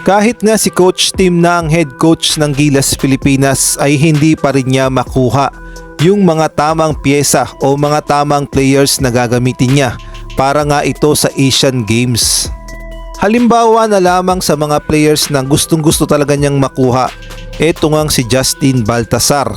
Kahit nga si Coach Tim na ang head coach ng Gilas Pilipinas ay hindi pa rin niya makuha yung mga tamang pyesa o mga tamang players na gagamitin niya para nga ito sa Asian Games. Halimbawa na lamang sa mga players na gustong-gusto talaga niyang makuha, eto ngang si Justin Baltasar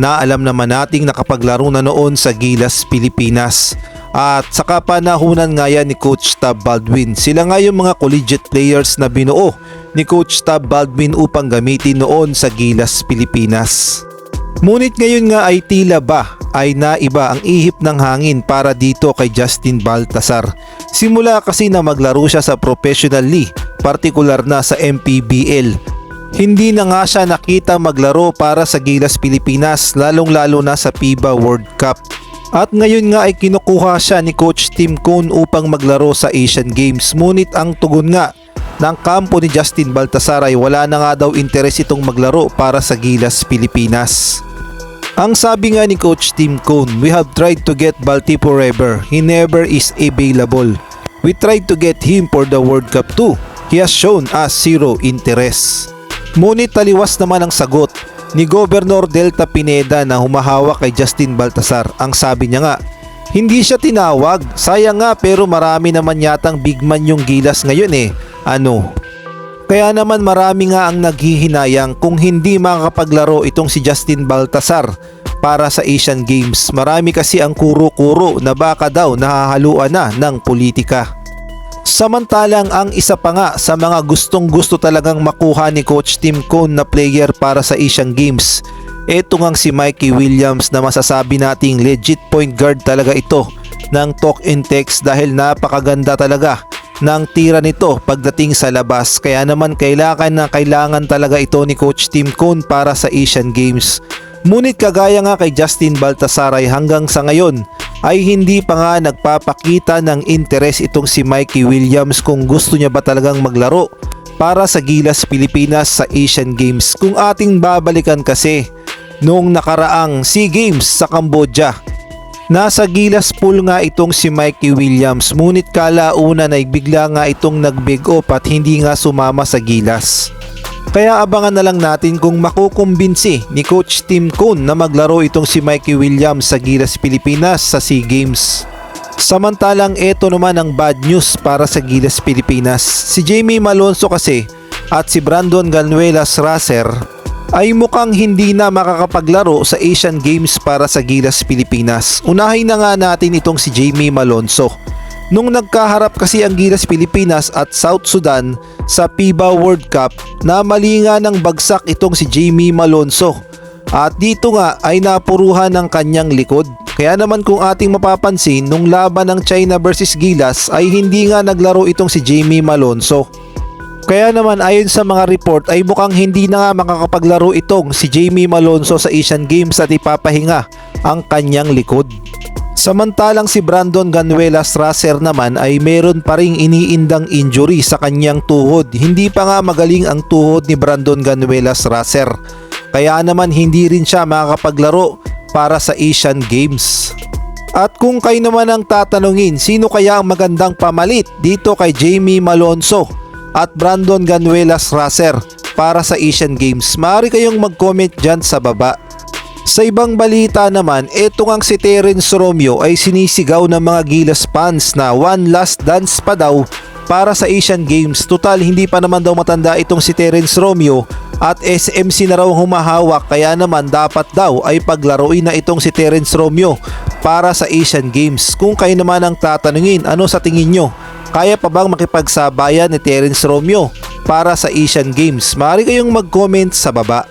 na alam naman nating nakapaglaro na noon sa Gilas Pilipinas. At sa kapanahunan nga yan ni Coach Tab Baldwin, sila nga yung mga collegiate players na binuo ni Coach Tab Baldwin upang gamitin noon sa Gilas Pilipinas. Ngunit ngayon nga ay tila ba ay naiba ang ihip ng hangin para dito kay Justin Baltasar. Simula kasi na maglaro siya sa professional league, partikular na sa MPBL. Hindi na nga siya nakita maglaro para sa Gilas Pilipinas, lalong-lalo na sa FIBA World Cup. At ngayon nga ay kinukuha siya ni Coach Tim Cone upang maglaro sa Asian Games. Ngunit ang tugon nga ng kampo ni Justin Baltasar ay wala na nga daw interes itong maglaro para sa Gilas Pilipinas. Ang sabi nga ni Coach Tim Cone, "We have tried to get Balti forever. He never is available. We tried to get him for the World Cup too. He has shown us zero interest." Ngunit taliwas naman ang sagot ni Governor Delta Pineda na humahawak kay Justin Baltasar. Ang sabi niya nga, hindi siya tinawag. Sayang nga, pero marami naman yatang big man yung Gilas ngayon eh. Kaya naman marami nga ang naghihinayang kung hindi makakapaglaro itong si Justin Baltasar para sa Asian Games. Marami kasi ang kuro-kuro na baka daw nahahaluan na ng politika. Samantalang ang isa pa nga sa mga gustong-gusto talagang makuha ni Coach Tim Cone na player para sa Asian Games, eto ngang si Mikey Williams na masasabi nating legit point guard talaga ito ng talk and text dahil napakaganda talaga ng tira nito pagdating sa labas. Kaya naman kailangan talaga ito ni Coach Tim Cone para sa Asian Games. Ngunit kagaya nga kay Justin Baltasar ay hanggang sa ngayon ay hindi pa nga nagpapakita ng interes itong si Mikey Williams kung gusto niya ba talagang maglaro para sa Gilas Pilipinas sa Asian Games. Kung ating babalikan kasi noong nakaraang SEA Games sa Cambodia, nasa Gilas pool nga itong si Mikey Williams, ngunit kalaunan ay bigla nga itong nag-big up at hindi nga sumama sa Gilas. Kaya abangan na lang natin kung makukumbinsi ni Coach Tim Cone na maglaro itong si Mikey Williams sa Gilas Pilipinas sa SEA Games. Samantalang eto naman ang bad news para sa Gilas Pilipinas. Si Jamie Malonzo kasi at si Brandon Ganuelas Racer ay mukhang hindi na makakapaglaro sa Asian Games para sa Gilas Pilipinas. Unahin na nga natin itong si Jamie Malonzo. Nung nagkaharap kasi ang Gilas Pilipinas at South Sudan sa FIBA World Cup, namali nga ng bagsak itong si Jamie Malonzo. At dito nga ay napuruhan ng kanyang likod. Kaya naman kung ating mapapansin, nung laban ng China versus Gilas ay hindi nga naglaro itong si Jamie Malonzo. Kaya naman ayon sa mga report ay mukhang hindi na nga makakapaglaro itong si Jamie Malonzo sa Asian Games at ipapahinga ang kanyang likod. Samantalang si Brandon Ganuelas Racer naman ay meron pa ring iniindang injury sa kanyang tuhod. Hindi pa nga magaling ang tuhod ni Brandon Ganuelas Racer. Kaya naman hindi rin siya makakapaglaro para sa Asian Games. At kung kayo naman ang tatanungin, sino kaya ang magandang pamalit dito kay Jamie Malonzo at Brandon Ganuelas Racer para sa Asian Games? Maaari kayong mag-comment dyan sa baba. Sa ibang balita naman, eto ngang si Terence Romeo ay sinisigaw ng mga Gilas fans na one last dance pa daw para sa Asian Games. Total hindi pa naman daw matanda itong si Terence Romeo at SMC na raw humahawak, kaya naman dapat daw ay paglaruin na itong si Terence Romeo para sa Asian Games. Kung kayo naman ang tatanungin, ano sa tingin nyo? Kaya pa bang makipagsabayan ni Terence Romeo para sa Asian Games? Maaari kayong mag-comment sa baba.